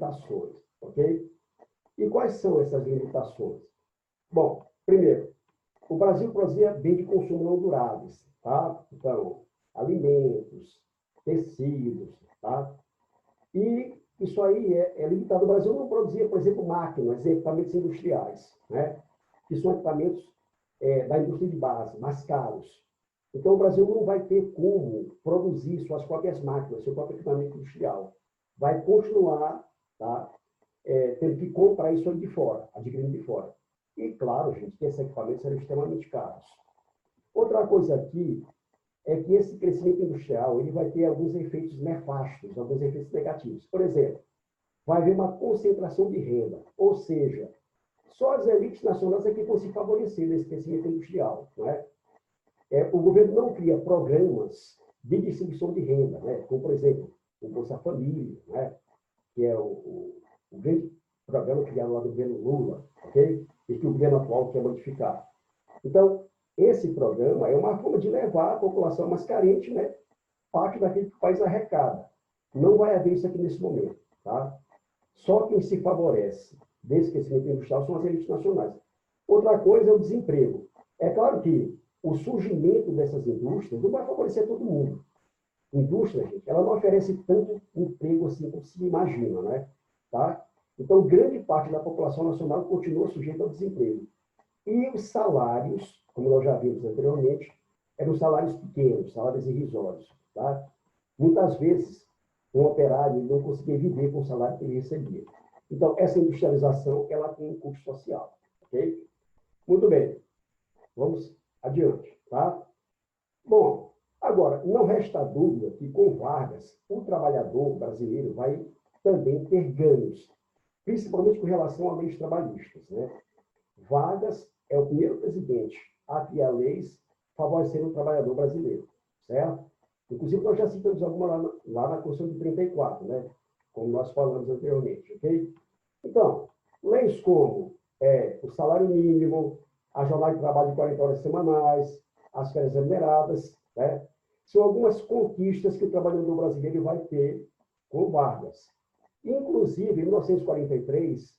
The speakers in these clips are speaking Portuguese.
limitações, ok? E quais são essas limitações? Bom, primeiro, o Brasil produzia bens de consumo não duráveis, tá? Então, alimentos, tecidos, tá? E isso aí é limitado. O Brasil não produzia, por exemplo, máquinas, equipamentos industriais, né? Que são equipamentos da indústria de base, mais caros. Então, o Brasil não vai ter como produzir suas próprias máquinas, seu próprio equipamento industrial. Vai continuar, tá? Tendo que comprar isso aí de fora, adquirindo de fora. E, claro, gente, que esses equipamentos eram extremamente caros. Outra coisa aqui é que esse crescimento industrial ele vai ter alguns efeitos nefastos, alguns efeitos negativos. Por exemplo, vai haver uma concentração de renda, ou seja, só as elites nacionais é que vão se favorecer nesse crescimento industrial. Não é? O governo não cria programas de distribuição de renda, né? Como, por exemplo, o Bolsa Família, né? Que é o grande programa criado lá do governo Lula, ok? E que o governo atual quer modificar. Então, esse programa é uma forma de levar a população mais carente, né? Parte daquilo que o país arrecada. Não vai haver isso aqui nesse momento, tá? Só quem se favorece desse crescimento industrial são as elites nacionais. Outra coisa é o desemprego. É claro que o surgimento dessas indústrias não vai favorecer todo mundo. Indústria, gente, ela não oferece tanto emprego assim como se imagina, né? Tá? Então, grande parte da população nacional continua sujeita ao desemprego. E os salários, como nós já vimos anteriormente, eram salários pequenos, salários irrisórios. Tá? Muitas vezes, um operário não conseguia viver com o salário que ele recebia. Então, essa industrialização, ela tem um custo social. Ok? Muito bem. Vamos adiante. Tá? Bom, agora, não resta dúvida que, com Vargas, o trabalhador brasileiro vai também ter ganhos, principalmente com relação a leis trabalhistas. Né? Vargas é o primeiro presidente a criar leis favorecendo o trabalhador brasileiro, certo? Inclusive, nós já citamos alguma lá na Constituição de 34, né? Como nós falamos anteriormente, ok? Então, leis como o salário mínimo, a jornada de trabalho de 40 horas semanais, as férias remuneradas, né? São algumas conquistas que o trabalhador brasileiro vai ter com Vargas. Inclusive, em 1943,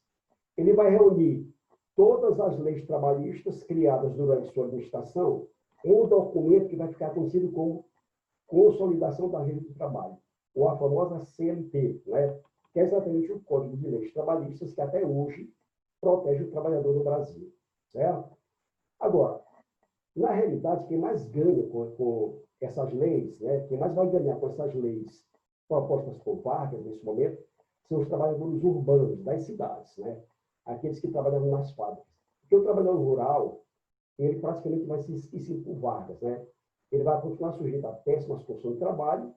ele vai reunir todas as leis trabalhistas criadas durante sua administração em um documento que vai ficar conhecido como Consolidação da Rede do Trabalho, ou a famosa CLT, né? Que é exatamente o Código de Leis Trabalhistas que até hoje protege o trabalhador no Brasil, certo? Agora, na realidade, quem mais ganha com essas leis, né? Quem mais vai ganhar com essas leis propostas por Vargas nesse momento, são os trabalhadores urbanos das cidades, né? Aqueles que trabalham nas fábricas. Porque o trabalhador rural, ele praticamente vai ser esquecido por Vargas, né? Ele vai continuar sujeito a péssimas condições de trabalho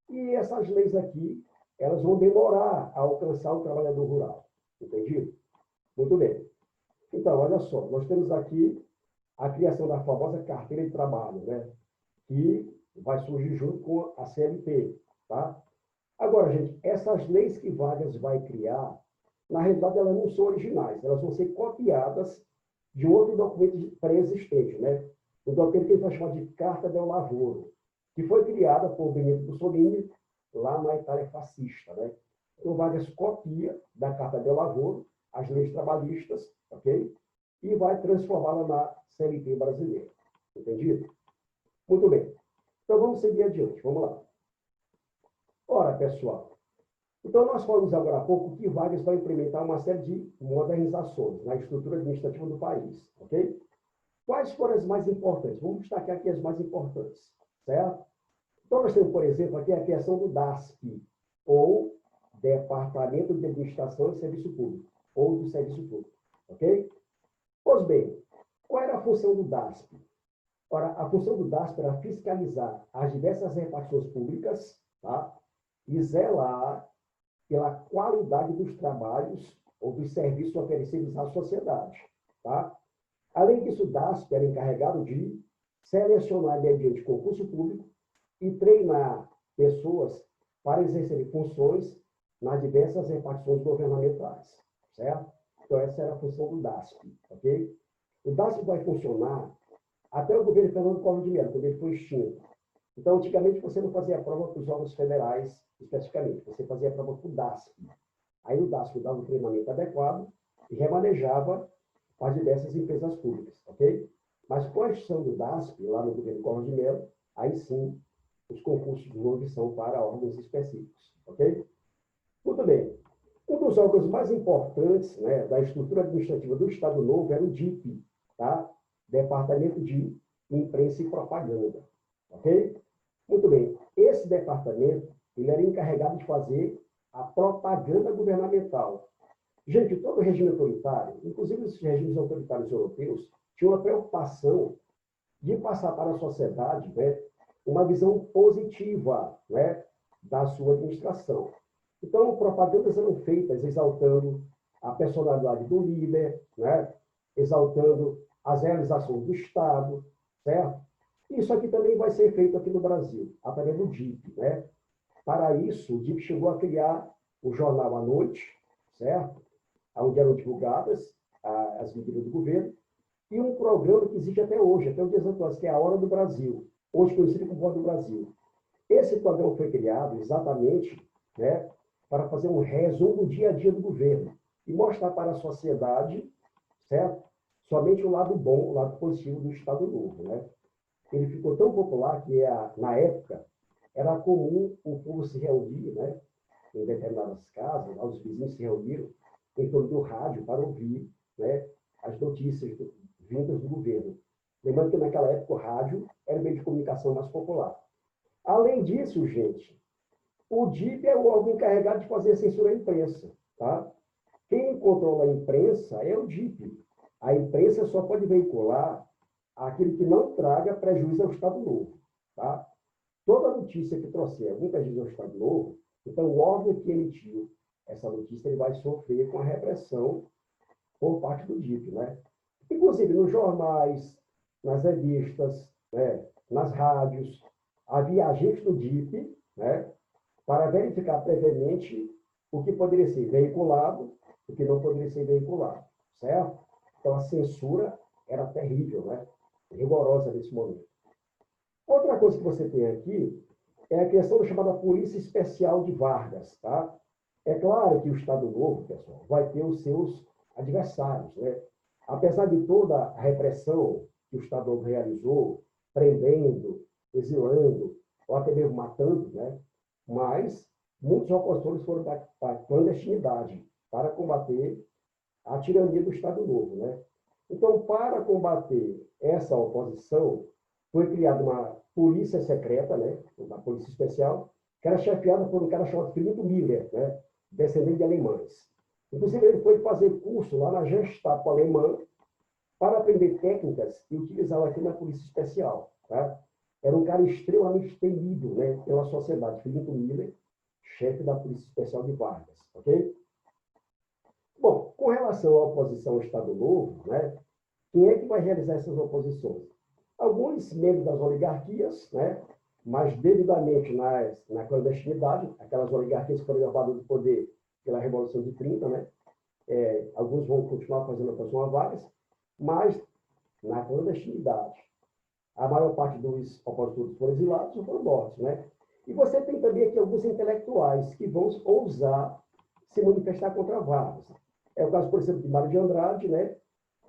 e essas leis aqui, elas vão demorar a alcançar o trabalhador rural. Entendido? Muito bem. Então, olha só, nós temos aqui a criação da famosa carteira de trabalho, né? Que vai surgir junto com a CLT, tá? Agora, gente, essas leis que Vargas vai criar, na realidade, elas não são originais, elas vão ser copiadas de um outro documento pré-existente, né? O documento que ele vai chamar de Carta del Lavoro, que foi criada por Benito Mussolini lá na Itália fascista, né? Então, Vargas copia da Carta del Lavoro as leis trabalhistas, ok? E vai transformá-la na CLT brasileira. Entendido? Muito bem. Então, vamos seguir adiante. Vamos lá. Ora, pessoal, então nós falamos agora há pouco que Vargas vai implementar uma série de modernizações na estrutura administrativa do país, ok? Quais foram as mais importantes? Vamos destacar aqui as mais importantes, certo? Então, nós temos, por exemplo, aqui a criação do DASP, ou Departamento de Administração e Serviço Público, ou do Serviço Público, ok? Pois bem, qual era a função do DASP? Ora, a função do DASP era fiscalizar as diversas repartições públicas, tá? E zelar pela qualidade dos trabalhos ou dos serviços oferecidos à sociedade, tá? Além disso, o DASP era encarregado de selecionar mediante concurso público e treinar pessoas para exercerem funções nas diversas repartições governamentais, certo? Então, essa era a função do DASP, ok? O DASP vai funcionar até o governo Fernando Collor de Mello, quando ele foi extinto. Então, antigamente, você não fazia a prova para os órgãos federais, especificamente. Você fazia a prova para o DASP. Aí o DASP dava um treinamento adequado e remanejava as diversas empresas públicas, ok? Mas com a extinção do DASP, lá no governo Collor de Mello, aí sim, os concursos novos são para órgãos específicos, ok? Muito bem. Um dos órgãos mais importantes, né, da estrutura administrativa do Estado Novo era o DIP, tá? Departamento de Imprensa e Propaganda, ok? Muito bem. Esse departamento, ele era encarregado de fazer a propaganda governamental. Gente, todo regime autoritário, inclusive os regimes autoritários europeus, tinha uma preocupação de passar para a sociedade, né, uma visão positiva, né, da sua administração. Então, propagandas eram feitas exaltando a personalidade do líder, né, exaltando as realizações do Estado, certo? Isso aqui também vai ser feito aqui no Brasil, através do DIP, né? Para isso, o DIP chegou a criar o jornal à noite, certo? Onde eram divulgadas as medidas do governo, e um programa que existe até hoje, até os dias atuais, que é a Hora do Brasil, hoje conhecido como Hora do Brasil. Esse programa foi criado exatamente, né, para fazer um resumo do dia a dia do governo e mostrar para a sociedade, certo? Somente o lado bom, o lado positivo do Estado Novo, né? Ele ficou tão popular que, na época, era comum o povo se reunir, né, em determinadas casas, lá, os vizinhos se reuniram em torno do rádio para ouvir, né, as notícias vindas do governo. Lembrando que, naquela época, o rádio era o meio de comunicação mais popular. Além disso, gente, o DIP é o órgão encarregado de fazer a censura à imprensa, tá? Quem controla a imprensa é o DIP. A imprensa só pode veicular aquilo que não traga prejuízo ao Estado Novo, tá? Toda notícia que trouxer algum prejuízo ao Estado Novo, então o órgão que emitiu essa notícia, ele vai sofrer com a repressão por parte do DIP, né? Inclusive nos jornais, nas revistas, né, nas rádios, havia agentes do DIP, né, para verificar previamente o que poderia ser veiculado, o que não poderia ser veiculado, certo? Então, a censura era terrível, né? Rigorosa nesse momento. Outra coisa que você tem aqui é a questão da chamada Polícia Especial de Vargas, tá? É claro que o Estado Novo, pessoal, vai ter os seus adversários, né? Apesar de toda a repressão que o Estado Novo realizou, prendendo, exilando, ou até mesmo matando, né? Mas muitos opositores foram para a clandestinidade para combater a tirania do Estado Novo, né? Então, para combater essa oposição, foi criada uma polícia secreta, né? Uma polícia especial, que era chefiada por um cara chamado Filipe Miller, né? Descendente de alemães. Inclusive, ele foi fazer curso lá na Gestapo alemã para aprender técnicas que utilizava aqui na polícia especial, tá? Era um cara extremamente temido, né, pela sociedade. Filipe Miller, chefe da Polícia Especial de Vargas, ok? Bom, com relação à oposição ao Estado Novo, né, quem é que vai realizar essas oposições? Alguns membros das oligarquias, né, mas devidamente na clandestinidade, aquelas oligarquias que foram levadas do poder pela Revolução de 30, né, alguns vão continuar fazendo oposição a Vargas, mas na clandestinidade. A maior parte dos opositores foram exilados ou foram mortos, né? E você tem também aqui alguns intelectuais que vão ousar se manifestar contra Vargas. É o caso, por exemplo, de Mário de Andrade, né?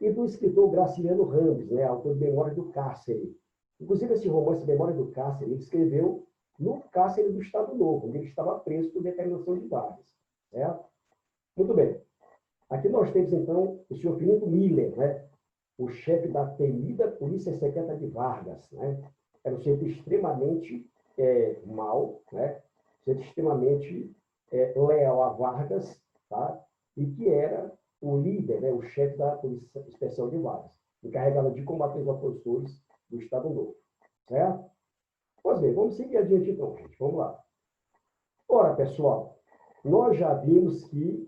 E do escritor Graciliano Ramos, né? Autor de Memórias do Cárcere. Inclusive, esse romance Memórias do Cárcere, ele escreveu no cárcere do Estado Novo, onde ele estava preso por determinação de Vargas, certo? Muito bem. Aqui nós temos, então, o senhor Filipe Miller, né? O chefe da temida Polícia Secreta de Vargas, né? Era um sujeito extremamente mau, né? Um sujeito extremamente leal a Vargas, tá? E que era o líder, né? O chefe da Polícia Especial de Vargas, encarregado de combater os opositores do Estado Novo, certo? Pois bem, vamos seguir adiante então, gente. Vamos lá. Ora, pessoal, nós já vimos que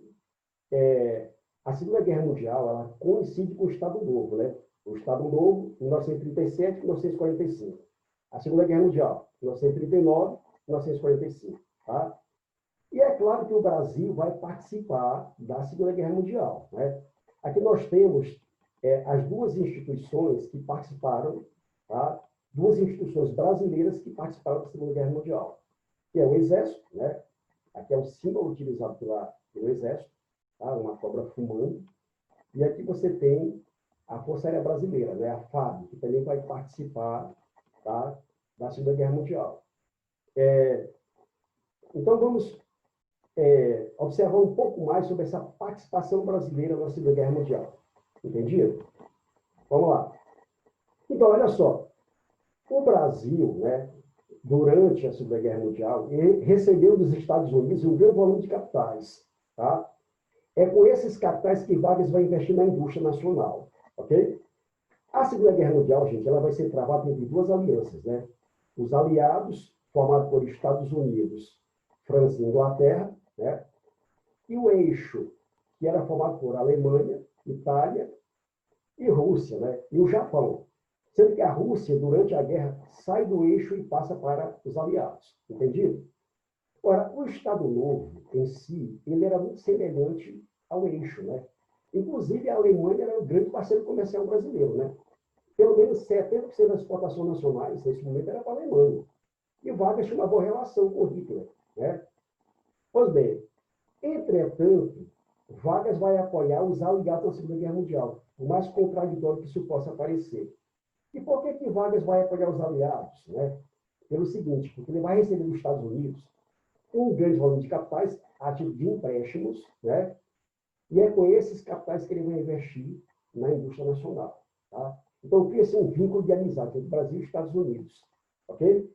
a Segunda Guerra Mundial, ela coincide com o Estado Novo, né? O Estado Novo, 1937 1945. A Segunda Guerra Mundial, 1939 1945, tá? E é claro que o Brasil vai participar da Segunda Guerra Mundial, né? Aqui nós temos as duas instituições que participaram, tá? Duas instituições brasileiras que participaram da Segunda Guerra Mundial, que é o Exército, né? Aqui é o símbolo utilizado pela no Exército, tá? Uma cobra fumando. E aqui você tem a Força Aérea Brasileira, né? A FAB, que também vai participar, tá? Da Segunda Guerra Mundial. Então, vamos observar um pouco mais sobre essa participação brasileira na Segunda Guerra Mundial. Entendido? Vamos lá. Então, olha só. O Brasil, né, durante a Segunda Guerra Mundial, recebeu dos Estados Unidos um grande volume de capitais. Tá? É com esses capitais que Vargas vai investir na indústria nacional. Ok? A Segunda Guerra Mundial, gente, ela vai ser travada entre duas alianças. Né? Os aliados, formados por Estados Unidos, França e Inglaterra, né? E o eixo, que era formado por Alemanha, Itália e Rússia, né? E o Japão. Sendo que a Rússia, durante a guerra, sai do eixo e passa para os aliados. Entendido? Ora, o Estado Novo, em si, ele era muito semelhante ao eixo, né? Inclusive, a Alemanha era um grande parceiro comercial brasileiro, né? Pelo menos 70% das exportações nacionais, nesse momento, era para a Alemanha. E Vargas tinha uma boa relação com Hitler, né? Pois bem, entretanto, Vargas vai apoiar os aliados na Segunda Guerra Mundial, por mais contraditório que isso possa parecer. E por que Vargas vai apoiar os aliados? Né? Pelo seguinte, porque ele vai receber dos Estados Unidos um grande volume de capitais a título de empréstimos, né? E é com esses capitais que ele vai investir na indústria nacional. Tá? Então, cria-se um vínculo de amizade entre Brasil e Estados Unidos. Ok?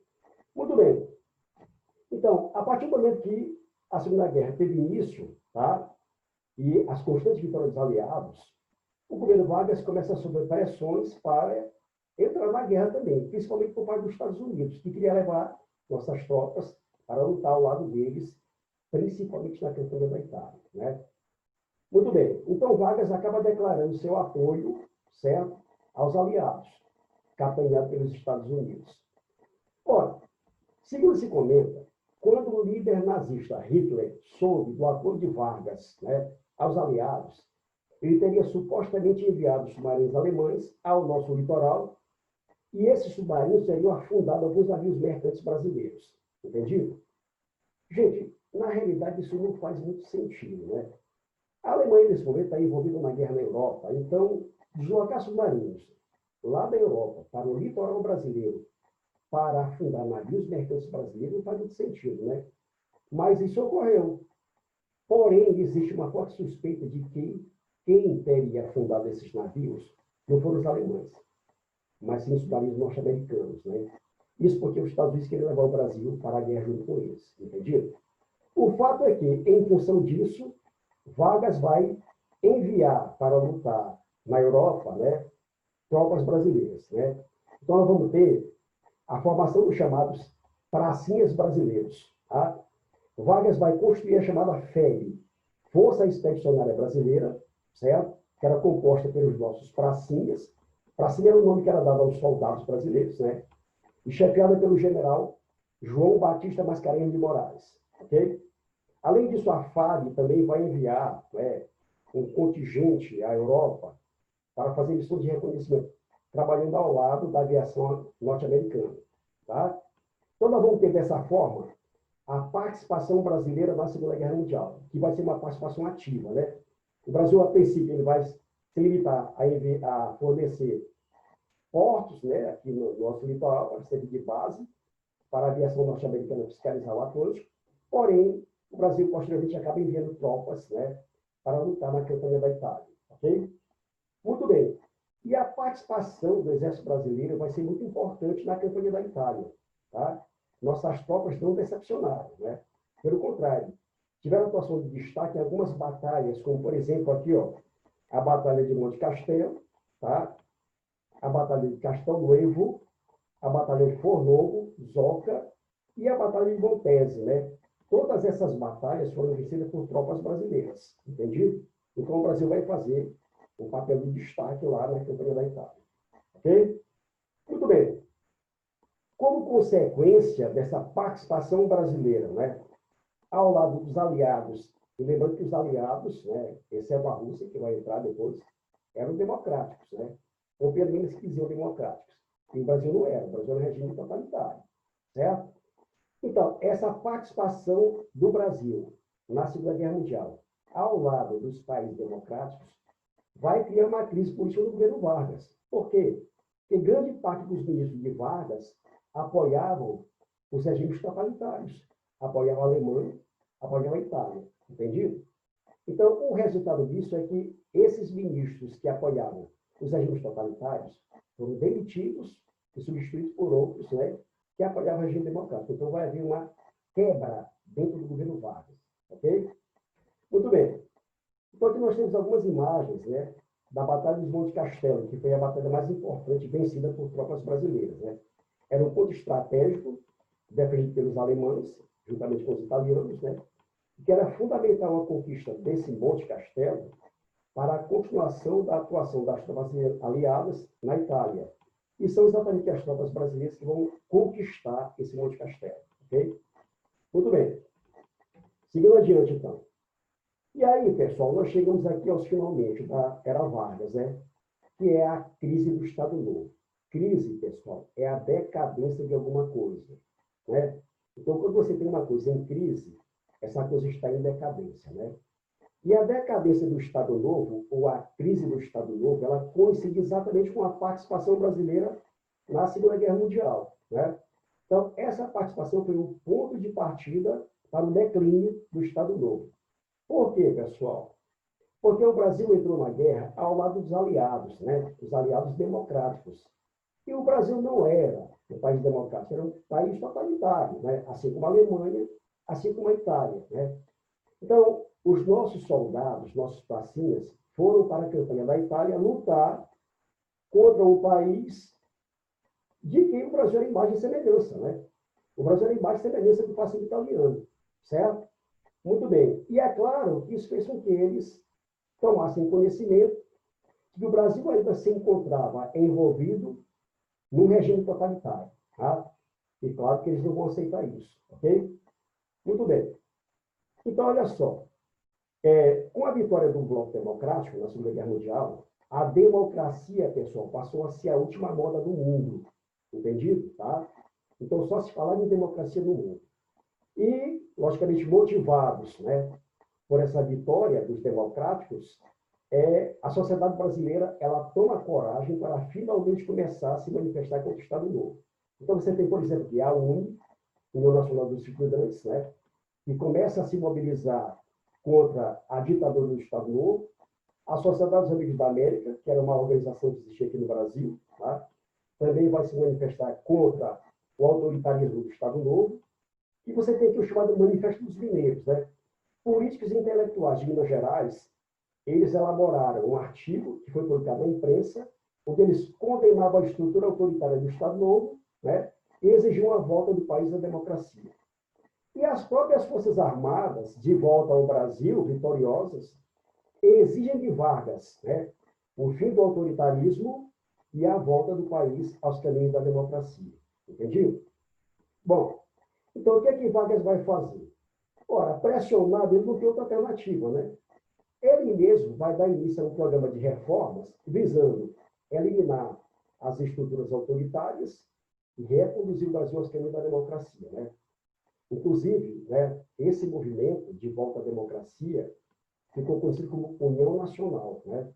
Muito bem. Então, a partir do momento que a Segunda Guerra teve início, tá? E as constantes vitórias dos aliados, o governo Vargas começa a sofrer pressões para entrar na guerra também, principalmente por parte dos Estados Unidos, que queria levar nossas tropas para lutar ao lado deles, principalmente na campanha da Itália. Né? Muito bem. Então, Vargas acaba declarando seu apoio, certo, aos aliados, capitaneado pelos Estados Unidos. Ora, segundo se comenta, quando o líder nazista Hitler soube do apoio de Vargas, né, aos aliados, ele teria supostamente enviado submarinos alemães ao nosso litoral e esses submarinos teriam afundado alguns navios mercantes brasileiros. Entendido? Gente, na realidade isso não faz muito sentido, né? A Alemanha, nesse momento, está envolvida na guerra na Europa, então deslocar submarinos lá da Europa para o litoral brasileiro para afundar navios mercantes brasileiros não faz muito sentido, né? Mas isso ocorreu. Porém, existe uma forte suspeita de que quem teria afundado esses navios não foram os alemães, mas sim os submarinos norte-americanos, né? Isso porque os Estados Unidos queriam levar o Brasil para a guerra junto com eles, entendido? O fato é que, em função disso, Vargas vai enviar para lutar na Europa, né, tropas brasileiras, né? Então, nós vamos ter a formação dos chamados pracinhas brasileiros, tá? Vargas vai construir a chamada FEB, Força Expedicionária Brasileira, certo? Que era composta pelos nossos pracinhas. Pracinha era o nome que era dado aos soldados brasileiros, né? E chefiada pelo general João Batista Mascarenhas de Moraes, ok? Além disso, a FAB também vai enviar, né, um contingente à Europa para fazer missões de reconhecimento, trabalhando ao lado da aviação norte-americana, tá? Então, nós vamos ter dessa forma a participação brasileira na Segunda Guerra Mundial, que vai ser uma participação ativa, né? O Brasil, a princípio, ele vai se limitar a fornecer portos, né, aqui no nosso litoral, para servir de base para a aviação norte-americana fiscalizar o Atlântico, porém, o Brasil, posteriormente, acaba enviando tropas, né, para lutar na campanha da Itália, ok? Muito bem. E a participação do Exército Brasileiro vai ser muito importante na campanha da Itália, tá? Nossas tropas não decepcionaram, né? Pelo contrário, tiveram atuação de destaque em algumas batalhas, como, por exemplo, aqui, ó, a Batalha de Monte Castelo, tá? A Batalha de Castelnuovo, a Batalha de Fornovo, Zoca e a Batalha de Montese, né? Todas essas batalhas foram vencidas por tropas brasileiras, entendido? Então, o Brasil vai fazer um papel de destaque lá na campanha da Itália, ok? Muito bem. Como consequência dessa participação brasileira, né, ao lado dos aliados, e lembrando que os aliados, né, exceto a Rússia, que vai entrar depois, eram democráticos, né, ou pelo menos que diziam democráticos. E o Brasil não era, o Brasil era um regime totalitário, certo? Então, essa participação do Brasil na Segunda Guerra Mundial ao lado dos países democráticos, vai criar uma crise política no governo Vargas. Por quê? Porque grande parte dos ministros de Vargas apoiavam os regimes totalitários, apoiavam a Alemanha, apoiavam a Itália, entendido? Então, o resultado disso é que esses ministros que apoiavam os regimes totalitários foram demitidos e substituídos por outros, né, que apoiavam o regime democrático. Então, vai haver uma quebra dentro do governo Vargas, ok? Muito bem. Então, aqui nós temos algumas imagens, né, da Batalha de Monte Castelo, que foi a batalha mais importante vencida por tropas brasileiras, né? Era um ponto estratégico defendido pelos alemães, juntamente com os italianos, né, que era fundamental a conquista desse Monte Castelo para a continuação da atuação das tropas aliadas na Itália. E são exatamente as tropas brasileiras que vão conquistar esse Monte Castelo, ok? Muito bem. Seguindo adiante, então. E aí, pessoal, nós chegamos aqui aos finalmente da Era Vargas, né? Que é a crise do Estado Novo. Crise, pessoal, é a decadência de alguma coisa, né? Então, quando você tem uma coisa em crise, essa coisa está em decadência, né? E a decadência do Estado Novo, ou a crise do Estado Novo, ela coincide exatamente com a participação brasileira na Segunda Guerra Mundial, né? Então, essa participação foi o ponto de partida para o declínio do Estado Novo. Por quê, pessoal? Porque o Brasil entrou na guerra ao lado dos aliados, né? Os aliados democráticos. E o Brasil não era um país democrático, era um país totalitário, né? Assim como a Alemanha, assim como a Itália, né? Então, os nossos soldados, nossos pracinhas, foram para a campanha da Itália lutar contra um país de quem o Brasil era imagem e semelhança, né? O Brasil era imagem e semelhança do fascismo italiano, certo? Muito bem. E é claro que isso fez com que eles tomassem conhecimento que o Brasil ainda se encontrava envolvido num regime totalitário, tá? E claro que eles não vão aceitar isso, ok? Muito bem. Então, olha só. Com a vitória do Bloco Democrático na Segunda Guerra Mundial, a democracia, pessoal, passou a ser a última moda do mundo. Entendido? Tá? Então, só se falar em democracia no mundo. E, logicamente, motivados, né, por essa vitória dos democráticos, a sociedade brasileira ela toma coragem para finalmente começar a se manifestar contra o Estado Novo. Então, você tem, por exemplo, que a UNE, União Nacional dos Estudantes, né, que começa a se mobilizar contra a ditadura do Estado Novo, a Sociedade dos Amigos da América, que era uma organização que existia aqui no Brasil, tá? Também vai se manifestar contra o autoritarismo do Estado Novo, e você tem aqui o chamado Manifesto dos Mineiros, né? Políticos e intelectuais de Minas Gerais, eles elaboraram um artigo que foi publicado na imprensa, onde eles condenavam a estrutura autoritária do Estado Novo, né? E exigiam a volta do país à democracia. E as próprias Forças Armadas, de volta ao Brasil, vitoriosas, exigem de Vargas, né, o fim do autoritarismo e a volta do país aos caminhos da democracia. Entendido? Bom, então o que é que Vargas vai fazer? Ora, pressionado, ele não tem outra alternativa, né? Ele mesmo vai dar início a um programa de reformas visando eliminar as estruturas autoritárias e reconduzir o Brasil aos caminhos da democracia, né? Inclusive, né, esse movimento de volta à democracia ficou conhecido como União Nacional, né?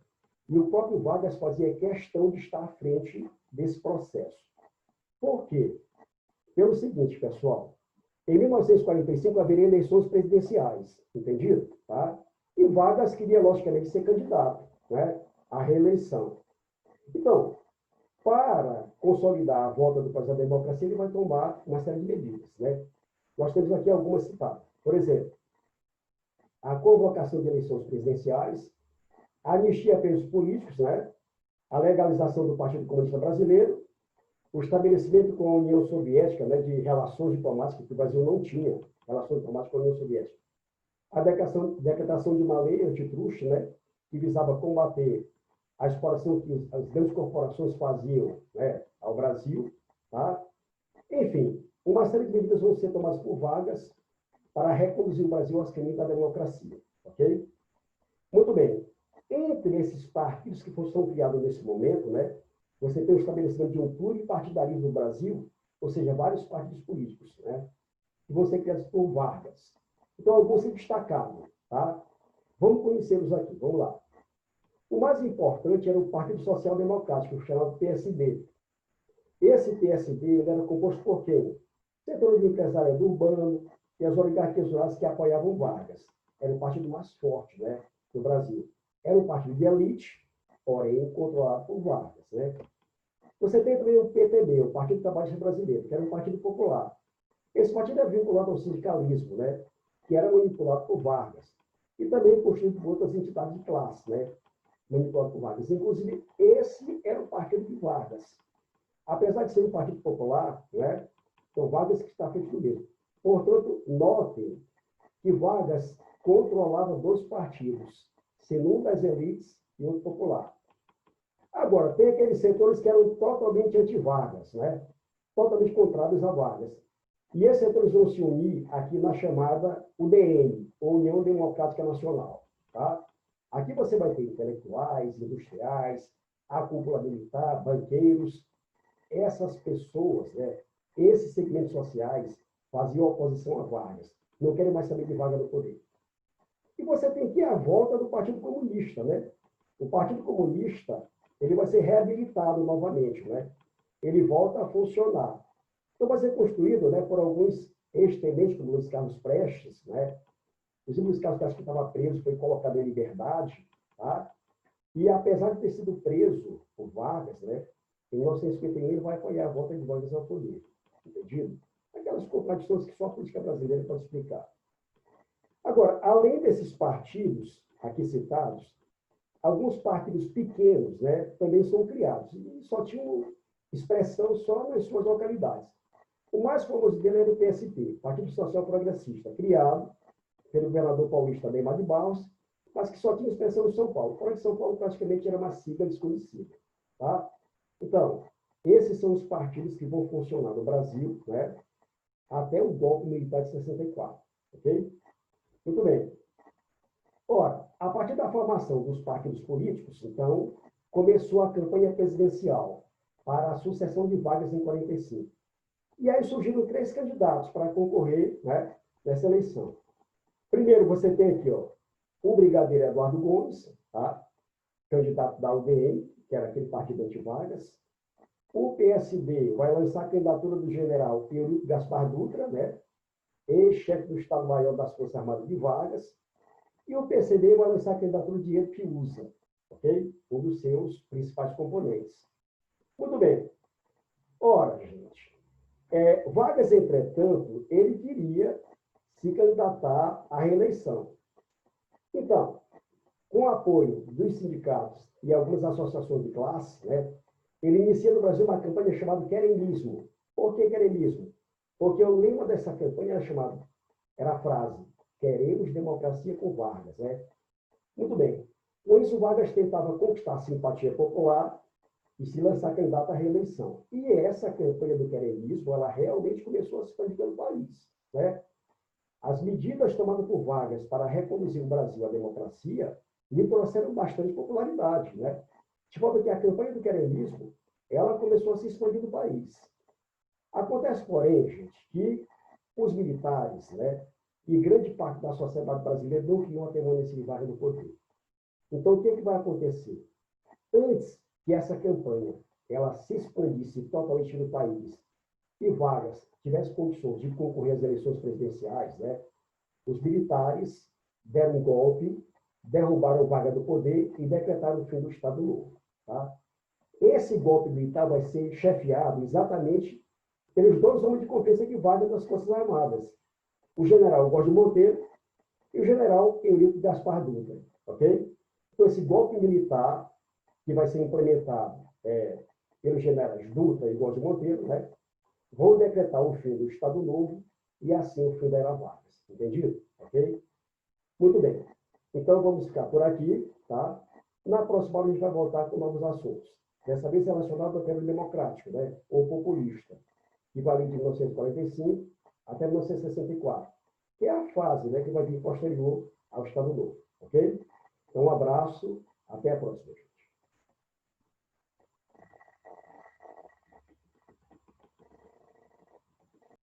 E o próprio Vargas fazia questão de estar à frente desse processo. Por quê? Pelo seguinte, pessoal, em 1945 haveria eleições presidenciais, entendido? Tá? E Vargas queria, logicamente, ser candidato, né, à reeleição. Então, para consolidar a volta do país à democracia, ele vai tomar uma série de medidas, né? Nós temos aqui algumas citadas. Por exemplo, a convocação de eleições presidenciais, a anistia a presos políticos, né? A legalização do Partido Comunista Brasileiro, o estabelecimento com a União Soviética, né, de relações diplomáticas, que o Brasil não tinha relações diplomáticas com a União Soviética. A decretação de uma lei antitruste, né, que visava combater a exploração que as grandes corporações faziam, né, ao Brasil. Tá? Enfim, uma série de medidas vão ser tomadas por Vargas para reconduzir o Brasil aos caminhos da democracia. Ok? Muito bem. Entre esses partidos que foram criados nesse momento, né, você tem o estabelecimento de um pluripartidarismo no Brasil, ou seja, vários partidos políticos, né, que vão ser criados por Vargas. Então, alguns se destacaram. Tá? Vamos conhecê-los aqui, vamos lá. O mais importante era o Partido Social Democrático, chamado PSD. Esse PSD ele era composto por quem? Setores de empresariado urbano e as oligarquias rurais que apoiavam Vargas. Era o partido mais forte, né, do Brasil. Era um partido de elite, porém controlado por Vargas, né? Você tem também o PTB, o Partido Trabalhista Brasileiro, que era um partido popular. Esse partido é vinculado ao sindicalismo, né, que era manipulado por Vargas. E também constituído por outras entidades de classe, né, manipulado por Vargas. Inclusive, esse era o partido de Vargas. Apesar de ser um partido popular, né, são Vargas que está feito do mesmo. Portanto, notem que Vargas controlava dois partidos, sendo um das elites e outro popular. Agora, tem aqueles setores que eram totalmente anti-Vargas, né? Totalmente contrários a Vargas. E esses setores vão se unir aqui na chamada UDN, União Democrática Nacional. Tá? Aqui você vai ter intelectuais, industriais, a cúpula militar, banqueiros. Essas pessoas, né, esses segmentos sociais, faziam oposição a Vargas. Não querem mais saber de Vargas no poder. E você tem aqui a volta do Partido Comunista, né? O Partido Comunista ele vai ser reabilitado novamente, né? Ele volta a funcionar. Então, vai ser construído, né, por alguns ex-tenentes, como Luiz Carlos Prestes, né? Inclusive, Luiz Carlos Prestes, que estava preso, foi colocado em liberdade, tá? E, apesar de ter sido preso por Vargas, né, em 1951, ele vai apoiar a volta de Vargas ao poder. Entendido? Aquelas contradições que só a política brasileira pode explicar. Agora, além desses partidos aqui citados, alguns partidos pequenos, né, também são criados e só tinham expressão só nas suas localidades. O mais famoso dele era o PSP, Partido Social Progressista, criado pelo governador paulista Ademar de Barros, mas que só tinha expressão em São Paulo. Fora de São Paulo, praticamente era uma sigla desconhecida. Tá? Então, esses são os partidos que vão funcionar no Brasil, né, até o golpe militar de 64. Ok? Muito bem. Ora, a partir da formação dos partidos políticos, então, começou a campanha presidencial para a sucessão de Vargas em 45. E aí surgiram 3 candidatos para concorrer, né, nessa eleição. Primeiro, você tem aqui, ó, o brigadeiro Eduardo Gomes, tá? Candidato da UDN, que era aquele partido anti-Vargas. O PSD vai lançar a candidatura do general Eurico Gaspar Dutra, né, ex-chefe do Estado-Maior das Forças Armadas de Vargas. E o PCB vai lançar a candidatura de Diego Fiuza, ok? Um dos seus principais componentes. Muito bem. Ora, gente, Vargas, entretanto, ele queria se candidatar à reeleição. Então, com o apoio dos sindicatos e algumas associações de classe, né, ele inicia no Brasil uma campanha chamada Queremismo. Por que Queremismo? Porque o lema dessa campanha era a frase: queremos democracia com Vargas, né? Muito bem. Com isso, Vargas tentava conquistar a simpatia popular e se lançar candidato à reeleição. E essa campanha do queremismo, ela realmente começou a se expandir pelo país, né? As medidas tomadas por Vargas para reconduzir o Brasil à democracia lhe trouxeram bastante popularidade, né? De modo que a campanha do queremismo, ela começou a se expandir no país. Acontece, porém, gente, que os militares, né, e grande parte da sociedade brasileira não queriam a permanência de Vargas no poder. Então, o que vai acontecer? Antes que essa campanha ela se expandisse totalmente no país e Vargas tivesse condições de concorrer às eleições presidenciais, né, os militares deram um golpe, derrubaram Vargas do poder e decretaram o fim do Estado Novo. Tá? Esse golpe militar vai ser chefiado exatamente pelos 2 homens de confiança de Vargas das Forças Armadas, o general Góes Monteiro e o general Eurico Gaspar Dutra. Ok? Então, esse golpe militar, que vai ser implementado pelos generais Dutra e Góes Monteiro, né, vão decretar o fim do Estado Novo e, assim, o fim da Era Vargas. Entendido? Ok? Muito bem. Então, vamos ficar por aqui, tá? Na próxima hora, a gente vai voltar com novos assuntos. Dessa vez relacionado ao tema democrático, né, ou populista, que vai de 1945 até 1964, que é a fase, né, que vai vir posterior ao Estado Novo. Ok? Então, um abraço, até a próxima.